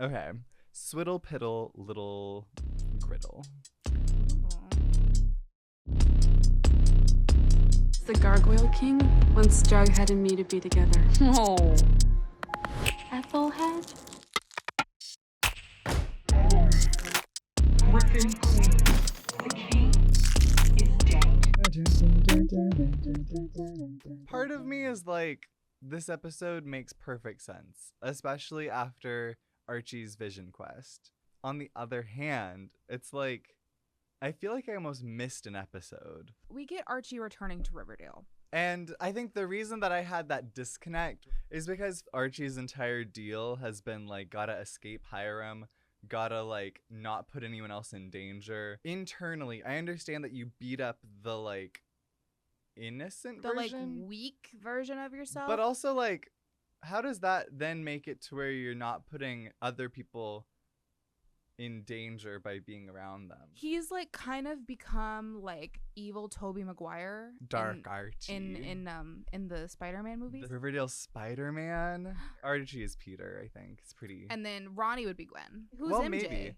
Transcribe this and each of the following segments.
Okay. Swiddle piddle little griddle. The Gargoyle King wants Jughead and me to be together. Oh. Ethelhead? Griffin Queen. The king is dead. Part of me is like, this episode makes perfect sense, especially after Archie's vision quest. On the other hand, it's like, I feel like I almost missed an episode. We get Archie returning to Riverdale. And I think the reason that I had that disconnect is because Archie's entire deal has been like, gotta escape Hiram, gotta like not put anyone else in danger. Internally, I understand that you beat up the like innocent The version, like weak version of yourself. but also like, how does that then make it to where you're not putting other people in danger by being around them? He's like kind of become like evil Tobey Maguire. Dark Archie. In the Spider-Man movies. The Riverdale Spider-Man. Archie is Peter, I think. It's pretty. And then Ronnie would be Gwen. Who's well, MJ? maybe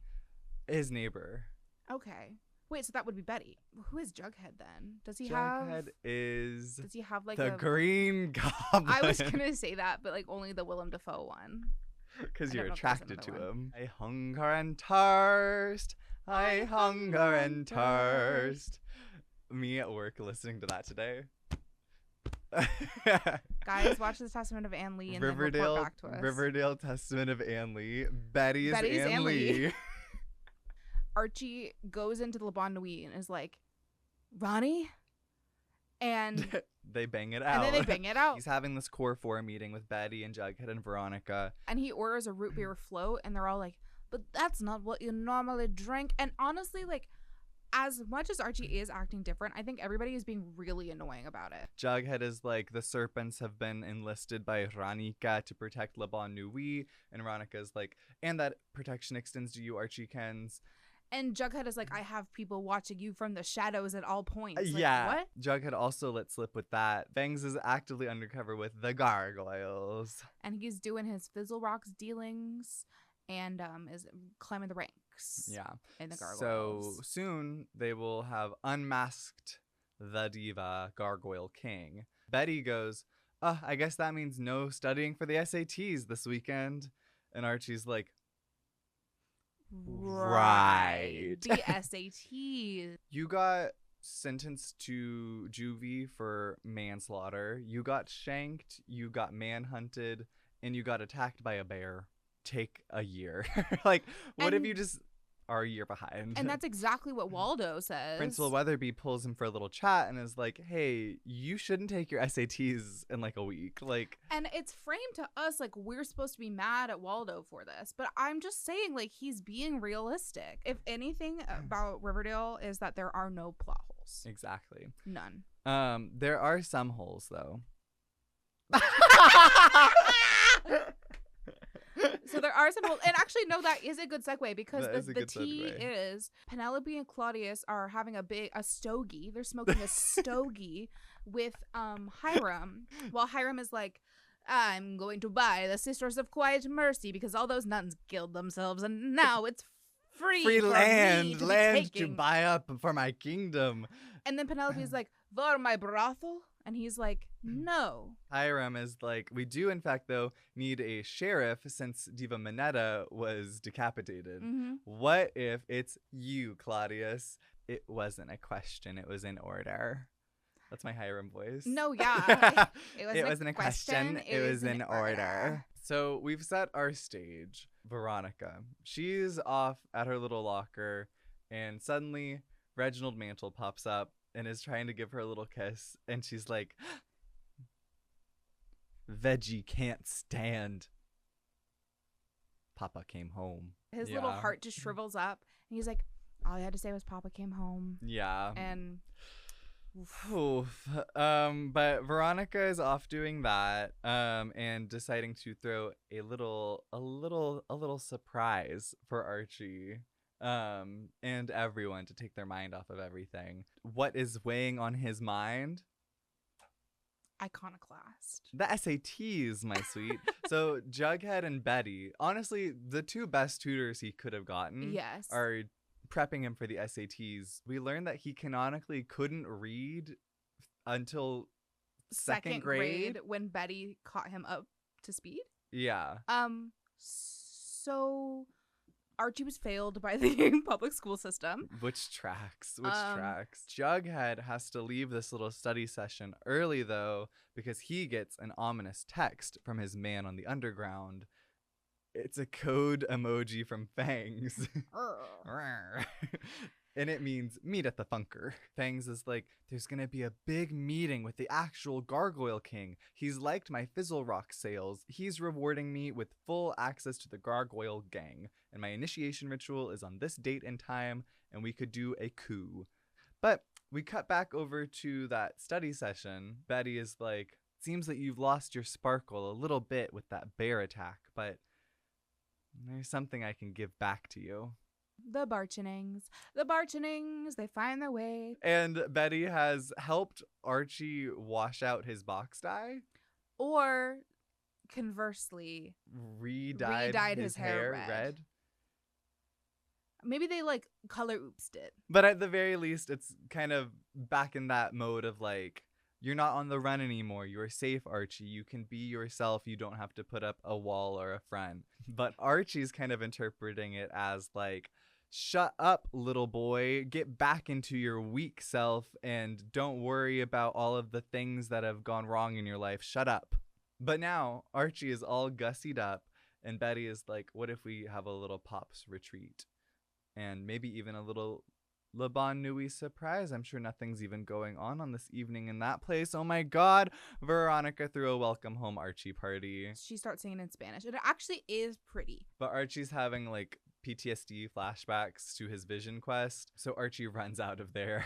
his neighbor. Okay. Wait, so that would be Betty. Who is Jughead then? Does he Jughead is Does he have like the a Green Goblin. I was gonna say that, but like only the Willem Dafoe one. Because I you're don't know if there's attracted to another him. I hunger and thirst. I hunger and thirst. Me at work listening to that today. Guys, watch the Testament of Anne Lee and then Riverdale, report back to us. Riverdale Testament of Anne Lee. Betty's Betty's Anne Anne Lee. Lee. Archie goes into Le Bon Nuit and is like, Ronnie? And They bang it out. and then they bang it out. He's having this core 4 meeting with Betty and Jughead and Veronica. And he orders a root beer float and they're all like, but that's not what you normally drink. And honestly, like, as much as Archie is acting different, I think everybody is being really annoying about it. Jughead is like, the serpents have been enlisted by Ranika to protect Le Bon Nuit. And Veronica's like, and that protection extends to you, Archie Kens. And Jughead is like, I have people watching you from the shadows at all points. Like, yeah. What? Jughead also let slip with that. Bangs is actively undercover with the gargoyles. And he's doing his Fizzle Rocks dealings and is climbing the ranks. Yeah. In the gargoyles. So soon they will have unmasked the diva Gargoyle King. Betty goes, I guess that means no studying for the SATs this weekend. And Archie's like, right. The SATs. You got sentenced to juvie for manslaughter. You got shanked. You got manhunted. And you got attacked by a bear. Take a year. Like, what if And- you just are a year behind? And that's exactly what Waldo says. Principal Weatherby pulls him for a little chat and is like, hey, you shouldn't take your SATs in like a week. Like, And it's framed to us like we're supposed to be mad at Waldo for this. But I'm just saying, like, he's being realistic. If anything about Riverdale is that there are no plot holes. exactly. None. There are some holes though. So there are some holes. And actually, no, that is a good segue because That is a the good tea segue. is Penelope and Claudius are having a stogie. They're smoking a stogie with Hiram, while Hiram is like, I'm going to buy the Sisters of Quiet Mercy because all those nuns killed themselves and now it's free Free for me land, to be land to taking." buy up for my kingdom. And then Penelope is like, for my brothel? And he's like, no. Hiram is like, we do in fact though need a sheriff since Diva Minetta was decapitated. Mm-hmm. What if it's you, Claudius? It wasn't a question, it was an order. That's my Hiram voice. No, yeah. It wasn't a question, it was an order. So we've set our stage. Veronica. She's off at her little locker, and suddenly Reginald Mantle pops up and is trying to give her a little kiss, and she's like, Veggie can't stand. Papa came home. His little heart just shrivels up, and he's like, all you had to say was Papa came home. Yeah. And Oof. But Veronica is off doing that, and deciding to throw a little surprise for Archie, and everyone to take their mind off of everything. What is weighing on his mind? Iconoclast. The SATs, my sweet. So Jughead and Betty, honestly, the two best tutors he could have gotten Yes. are prepping him for the SATs. We learned that he canonically couldn't read until second grade. when Betty caught him up to speed. Yeah. So Archie was failed by the public school system. Which tracks. Jughead has to leave this little study session early, though, because he gets an ominous text from his man on the underground. It's a code emoji from Fangs. And it means meet at the Funker. Fangs is like, there's going to be a big meeting with the actual Gargoyle King. He's liked my Fizzle Rock sales. He's rewarding me with full access to the Gargoyle Gang. And my initiation ritual is on this date and time, and we could do a coup. But we cut back over to that study session. Betty is like, seems that you've lost your sparkle a little bit with that bear attack, but there's something I can give back to you. The Barchenings, they find their way. And Betty has helped Archie wash out his box dye. Or, conversely, Re-dyed his hair red. Maybe they, like, color oopsed it. But at the very least, it's kind of back in that mode of, like, you're not on the run anymore. You're safe, Archie. You can be yourself. You don't have to put up a wall or a front. But Archie's kind of interpreting it as, like, shut up, little boy. Get back into your weak self and don't worry about all of the things that have gone wrong in your life. Shut up. But now Archie is all gussied up and Betty is like, what if we have a little Pops retreat? And maybe even a little Le Bon Nuit surprise. I'm sure nothing's even going on this evening in that place. Oh my God. Veronica threw a welcome home Archie party. She starts singing in Spanish. It actually is pretty. But Archie's having like PTSD flashbacks to his vision quest. So Archie runs out of there.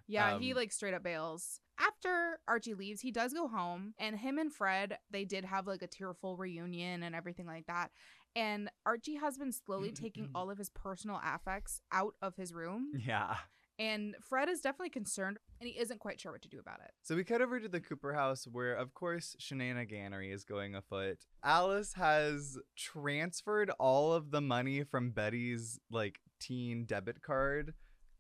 Yeah, he like straight up bails. After Archie leaves, he does go home, and him and Fred, they did have like a tearful reunion and everything like that. And Archie has been slowly taking all of his personal affects out of his room. Yeah. And Fred is definitely concerned, and he isn't quite sure what to do about it. So we cut over to the Cooper house where, of course, shenaniganery is going afoot. Alice has transferred all of the money from Betty's, like, teen debit card.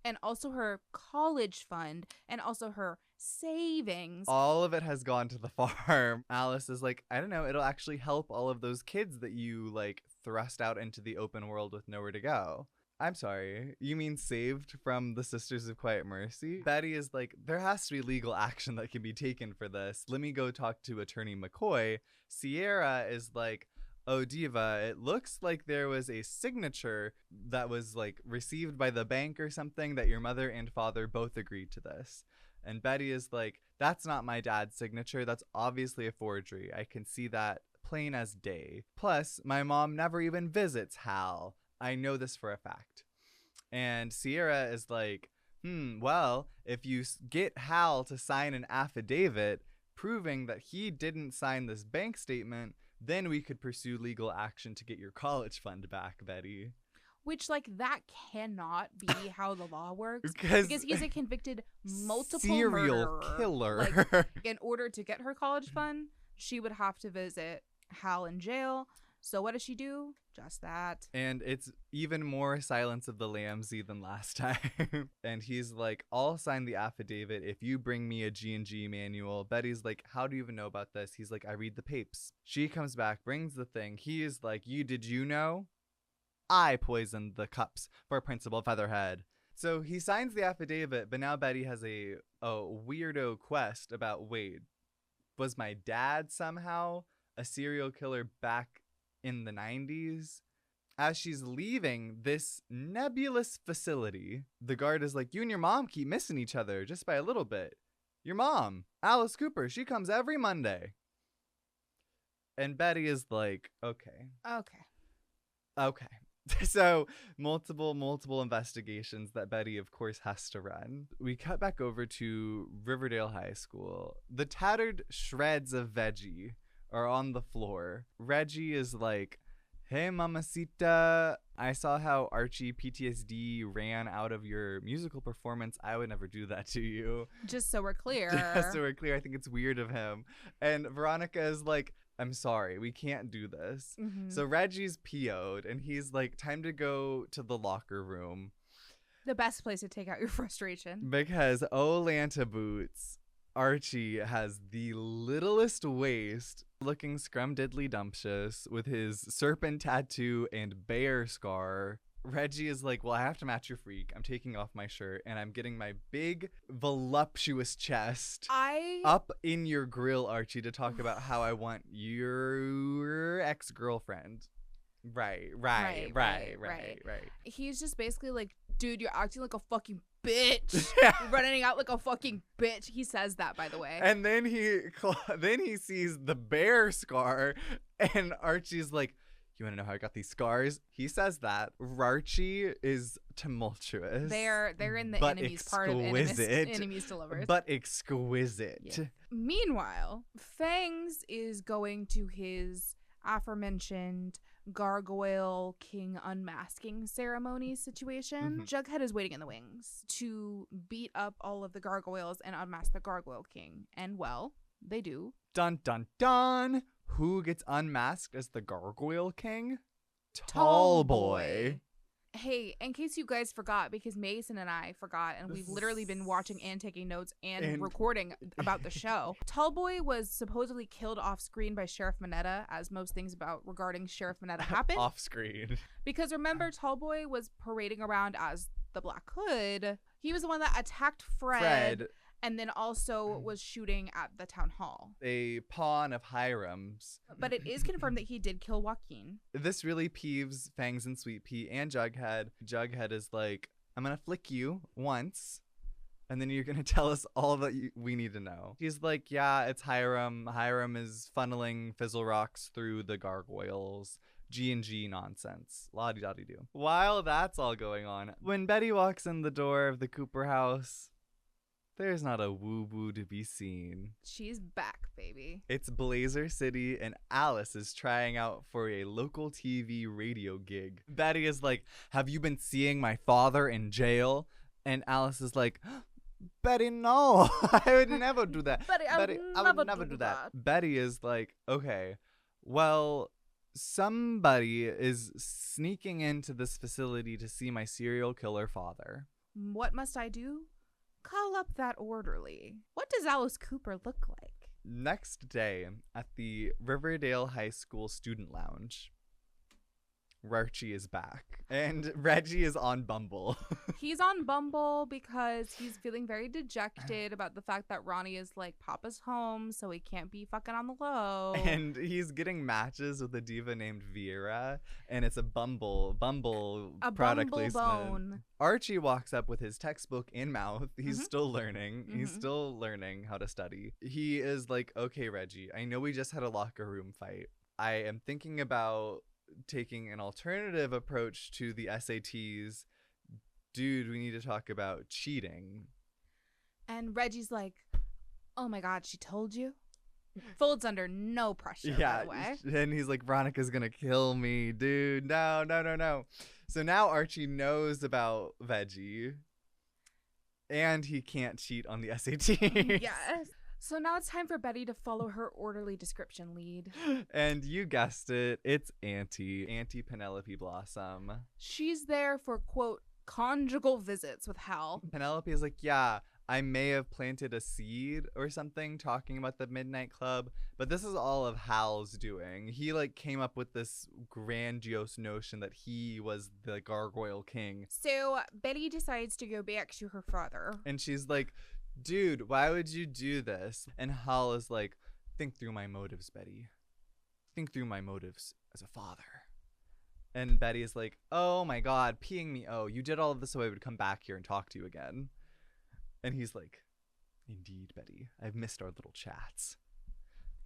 And also her college fund, and also her savings. All of it has gone to the farm. Alice is like, I don't know, it'll actually help all of those kids that you, like, thrust out into the open world with nowhere to go. I'm sorry, you mean saved from the Sisters of Quiet Mercy? Betty is like, there has to be legal action that can be taken for this. Let me go talk to Attorney McCoy. Sierra is like, oh, Diva, it looks like there was a signature that was like received by the bank or something that your mother and father both agreed to this. And Betty is like, that's not my dad's signature. That's obviously a forgery. I can see that plain as day. Plus, my mom never even visits Hal. I know this for a fact. And Sierra is like, well, if you get Hal to sign an affidavit proving that he didn't sign this bank statement, then we could pursue legal action to get your college fund back, Betty. Which, like, that cannot be how the law works. Because he's a convicted multiple serial murderer. killer. Like, in order to get her college fund, she would have to visit Hal in jail. So what does she do? Just that. And it's even more Silence of the Lambsy than last time. And he's like, I'll sign the affidavit if you bring me a G&G manual. Betty's like, how do you even know about this? He's like, I read the papes. She comes back, brings the thing. He is like, did you know? I poisoned the cups for Principal Featherhead. So he signs the affidavit, but now Betty has a weirdo quest about, wait, was my dad somehow a serial killer back in the 90s? As she's leaving this nebulous facility, the guard is like, you and your mom keep missing each other just by a little bit. Your mom, Alice Cooper, she comes every Monday. And Betty is like, okay. So multiple investigations that Betty, of course, has to run. We cut back over to Riverdale High School. The tattered shreds of Veggie are on the floor. Reggie is like, hey, mamacita, I saw how Archie PTSD ran out of your musical performance. I would never do that to you. Just so we're clear. Just so we're clear, I think it's weird of him. And Veronica is like, I'm sorry, we can't do this. Mhm. So Reggie's PO'd and he's like, time to go to the locker room. The best place to take out your frustration. Because Lanta Boots, Archie has the littlest waist, looking scrumdiddly dumptious with his serpent tattoo and bear scar. Reggie is like, well, I have to match your freak. I'm taking off my shirt and I'm getting my big, voluptuous chest up in your grill, Archie, to talk about how I want your ex-girlfriend. Right. He's just basically like, dude, you're acting like a fucking bitch. Running out like a fucking bitch. He says that, by the way. And then he sees the bear scar and Archie's like, you want to know how I got these scars? He says that. Archie is tumultuous. They're in the enemies part of enemies to lovers. But exquisite. Yeah. Meanwhile, Fangs is going to his aforementioned Gargoyle King unmasking ceremony situation. Jughead is waiting in the wings to beat up all of the gargoyles and unmask the Gargoyle King. And well, they do. Dun dun dun! Who gets unmasked as the Gargoyle King? Tallboy. Hey, in case you guys forgot, because Mason and I forgot, and we've literally been watching and taking notes and recording about the show. Tallboy was supposedly killed off screen by Sheriff Mineta, as most things about regarding Sheriff Mineta happen. Off screen. Because remember, Tallboy was parading around as the Black Hood. He was the one that attacked Fred. And then also was shooting at the town hall. A pawn of Hiram's. But it is confirmed that he did kill Joaquin. This really peeves Fangs and Sweet Pea and Jughead. Jughead is like, I'm going to flick you once, and then you're going to tell us all that we need to know. He's like, yeah, it's Hiram. Hiram is funneling fizzle rocks through the gargoyles. G&G nonsense. La-di-da-di-do. While that's all going on, when Betty walks in the door of the Cooper house, there's not a woo-woo to be seen. She's back, baby. It's Blazer City, and Alice is trying out for a local TV radio gig. Betty is like, have you been seeing my father in jail? And Alice is like, Betty, no, I would never do that. Betty, I would never do that. Betty is like, okay, well, somebody is sneaking into this facility to see my serial killer father. What must I do? Call up that orderly. What does Alice Cooper look like? Next day at the Riverdale High School Student Lounge, Archie is back and Reggie is on Bumble. He's on Bumble because he's feeling very dejected about the fact that Ronnie is like, Papa's home, so he can't be fucking on the low. And he's getting matches with a diva named Vera, and it's a Bumble product placement. Bone. Archie walks up with his textbook in mouth. He's still learning. He's still learning how to study. He is like, okay, Reggie, I know we just had a locker room fight. I am thinking about taking an alternative approach to the SATs. Dude, we need to talk about cheating. And Reggie's like, oh my God, she told you? Folds under no pressure, by the way. And he's like, Veronica's gonna kill me, dude. No. So now Archie knows about Veggie. And he can't cheat on the SAT. Yes. So now it's time for Betty to follow her orderly description lead. And you guessed it, it's Auntie Penelope Blossom. She's there for, quote, conjugal visits with Hal. Penelope is like, yeah, I may have planted a seed or something talking about the Midnight Club, but this is all of Hal's doing. He like came up with this grandiose notion that he was the Gargoyle King. So Betty decides to go back to her father. And she's like, dude, why would you do this? And Hal is like, think through my motives, Betty. Think through my motives as a father. And Betty is like, oh my God, peeing me. Oh, you did all of this so I would come back here and talk to you again. And he's like, indeed, Betty, I've missed our little chats.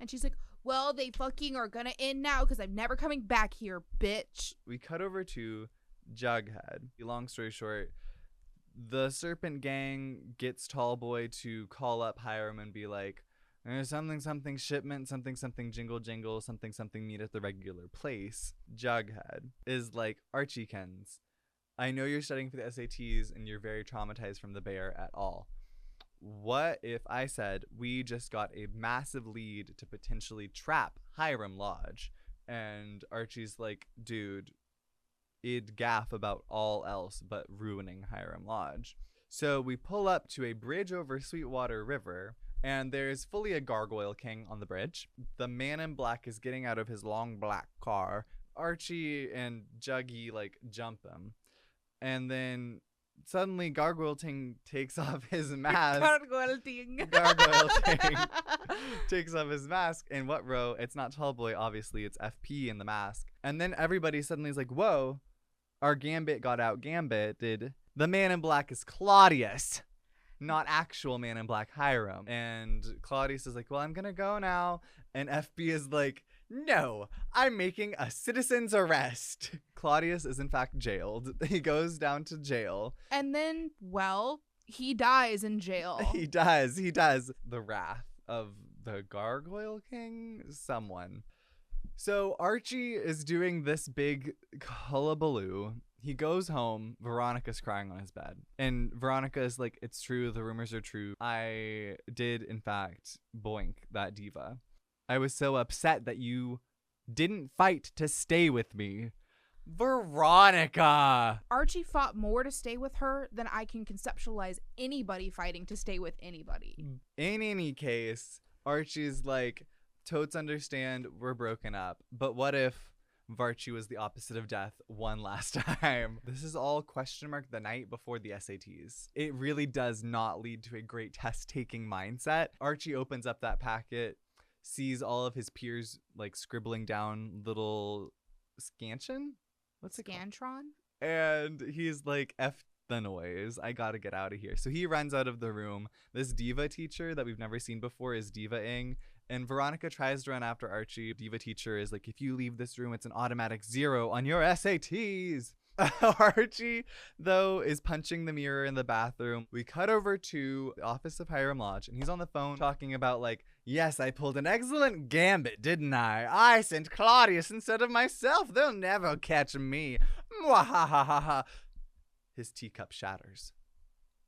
And she's like, well, they fucking are gonna end now because I'm never coming back here, bitch. We cut over to Jughead. Long story short, the Serpent Gang gets Tallboy to call up Hiram and be like, Something something shipment, something something jingle jingle, something something meet at the regular place. Jughead is like, Archiekins, I know you're studying for the SATs and you're very traumatized from the bear at all. What if I said we just got a massive lead to potentially trap Hiram Lodge? And Archie's like, dude, it'd gaff about all else but ruining Hiram Lodge. So we pull up to a bridge over Sweetwater River, and there's fully a gargoyle king on the bridge. The man in black is getting out of his long black car. Archie and Juggy like jump him. And then suddenly Gargoyle Ting takes off his mask. Gargoyle Ting. Gargoyle Ting takes off his mask. And what row? It's not Tallboy, obviously. It's FP in the mask. And then everybody suddenly is like, whoa, our Gambit got out Gambited. The man in black is Claudius, not actual man in black Hiram. And Claudius is like, well, I'm going to go now. And FP is like, no, I'm making a citizen's arrest. Claudius is in fact jailed. He goes down to jail. And then, well, he dies in jail. He does. The wrath of the Gargoyle King? Someone. So Archie is doing this big hullabaloo. He goes home. Veronica's crying on his bed. And Veronica is like, it's true. The rumors are true. I did, in fact, boink that diva. I was so upset that you didn't fight to stay with me. Veronica! Archie fought more to stay with her than I can conceptualize anybody fighting to stay with anybody. In any case, Archie's like, totes understand we're broken up, but what if Varchi was the opposite of death one last time? This is all question mark the night before the SATs. It really does not lead to a great test-taking mindset. Archie opens up that packet, sees all of his peers like scribbling down little scansion? What's it called? Scantron? And he's like, F the noise. I gotta get out of here. So he runs out of the room. This diva teacher that we've never seen before is diva-ing. And Veronica tries to run after Archie. Diva teacher is like, if you leave this room, it's an automatic 0 on your SATs. Archie, though, is punching the mirror in the bathroom. We cut over to the office of Hiram Lodge, and he's on the phone talking about like, yes, I pulled an excellent gambit, didn't I? I sent Claudius instead of myself. They'll never catch me. Mwahahaha. His teacup shatters.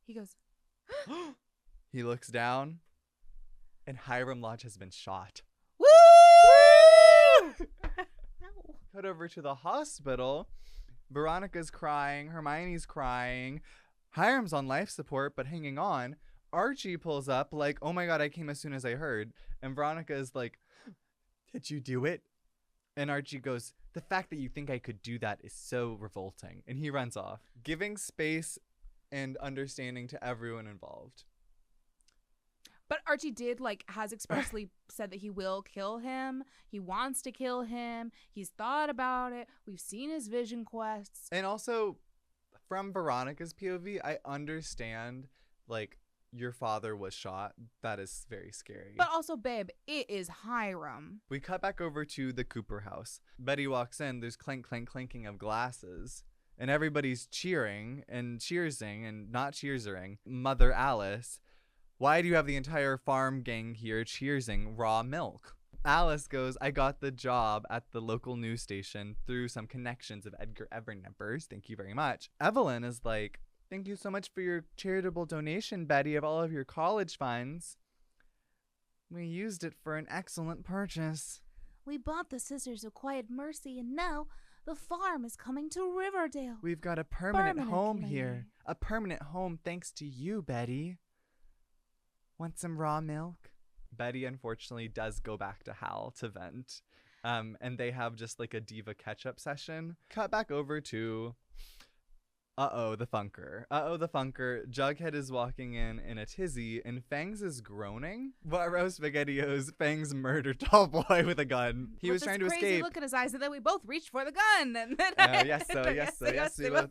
He goes, He looks down, and Hiram Lodge has been shot. woo! Ow. Cut over to the hospital. Veronica's crying. Hermione's crying. Hiram's on life support, but hanging on. Archie pulls up like, oh my God, I came as soon as I heard. And Veronica is like, did you do it? And Archie goes, the fact that you think I could do that is so revolting. And he runs off, giving space and understanding to everyone involved. But Archie did, like, has expressly said that he will kill him. He wants to kill him. He's thought about it. We've seen his vision quests. And also, from Veronica's POV, I understand, like, your father was shot. That is very scary. But also, babe, it is Hiram. We cut back over to the Cooper house. Betty walks in. There's clank, clank, clanking of glasses. And everybody's cheering and cheersing and not cheersering. Mother Alice, why do you have the entire farm gang here cheersing raw milk? Alice goes, I got the job at the local news station through some connections of Edgar Evernumbers. Thank you very much. Evelyn is like, thank you so much for your charitable donation, Betty, of all of your college funds. We used it for an excellent purchase. We bought the Sisters of Quiet Mercy, and now the farm is coming to Riverdale. We've got a permanent home Permanently. here. A permanent home thanks to you, Betty. Want some raw milk? Betty, unfortunately, does go back to Hal to vent. And they have just like a diva catch-up session. Cut back over to... Uh-oh, the Funker. Jughead is walking in a tizzy, and Fangs is groaning. What roast SpaghettiOs? Fangs murdered Tallboy with a gun. He was trying to crazy escape. Look in his eyes, and then we both reached for the gun. And then yes, we both.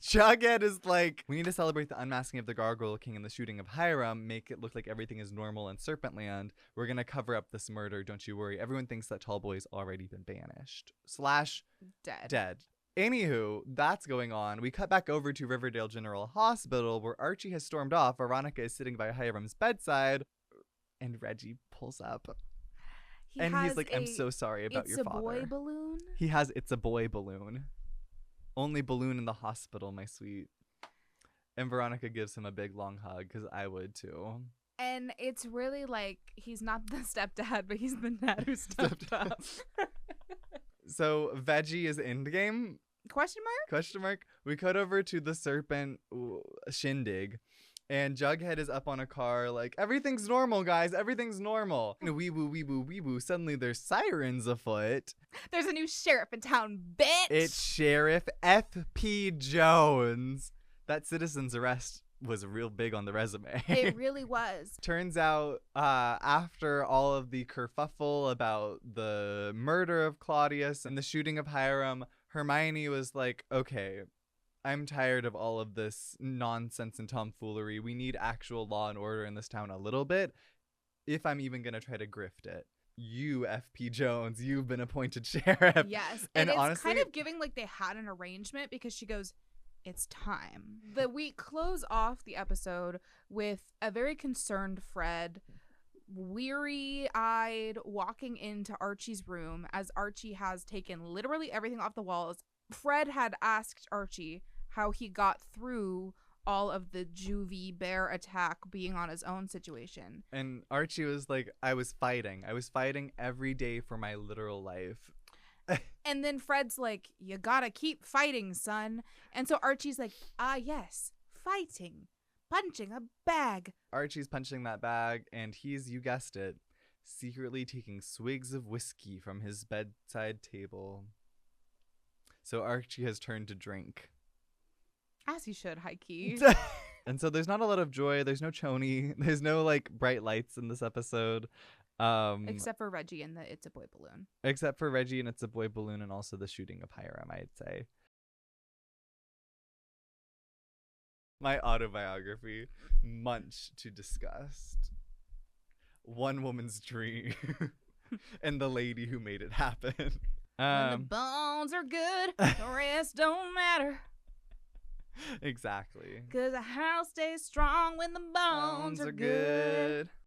Jughead is like, we need to celebrate the unmasking of the Gargoyle King and the shooting of Hiram, make it look like everything is normal in Serpent Land. We're going to cover up this murder, don't you worry. Everyone thinks that Tallboy's already been banished. / dead. Anywho, that's going on. We cut back over to Riverdale General Hospital, where Archie has stormed off. Veronica is sitting by Hiram's bedside. And Reggie pulls up. He And has he's like, I'm so sorry about It's your a father. boy balloon. He has It's a Boy balloon. Only balloon in the hospital, my sweet. And Veronica gives him a big long hug because I would too. And it's really like he's not the stepdad, but he's the dad who stepped up. So Veggie is Endgame? Question mark? Question mark. We cut over to the serpent shindig. And Jughead is up on a car like, everything's normal, guys. Everything's normal. And wee woo, wee woo, wee woo. Suddenly there's sirens afoot. There's a new sheriff in town, bitch. It's Sheriff F.P. Jones. That citizen's arrest was real big on the resume. It really was. Turns out after all of the kerfuffle about the murder of Claudius and the shooting of Hiram, Hermione was like, okay, I'm tired of all of this nonsense and tomfoolery. We need actual law and order in this town a little bit, if I'm even going to try to grift it. You, F.P. Jones, you've been appointed sheriff. Yes. And And it's honestly, kind of giving like they had an arrangement because she goes, it's time. We close off the episode with a very concerned Fred, weary-eyed, walking into Archie's room as Archie has taken literally everything off the walls. Fred had asked Archie how he got through all of the juvie bear attack being on his own situation. and Archie was like, I was fighting every day for my literal life. And then Fred's like, you gotta keep fighting, son. And so Archie's like, yes, fighting, punching a bag. Archie's punching that bag, and he's, you guessed it, secretly taking swigs of whiskey from his bedside table. So Archie has turned to drink. As he should, high key. And so there's not a lot of joy. There's no choni. There's no like bright lights in this episode. Except for Reggie and the It's a Boy balloon. Except for Reggie and It's a Boy balloon, and also the shooting of Hiram, I'd say. My autobiography, Munch to Disgust. One woman's dream. And the lady who made it happen. When the bones are good, the rest don't matter. Exactly. 'Cause a house stays strong when the bones are good.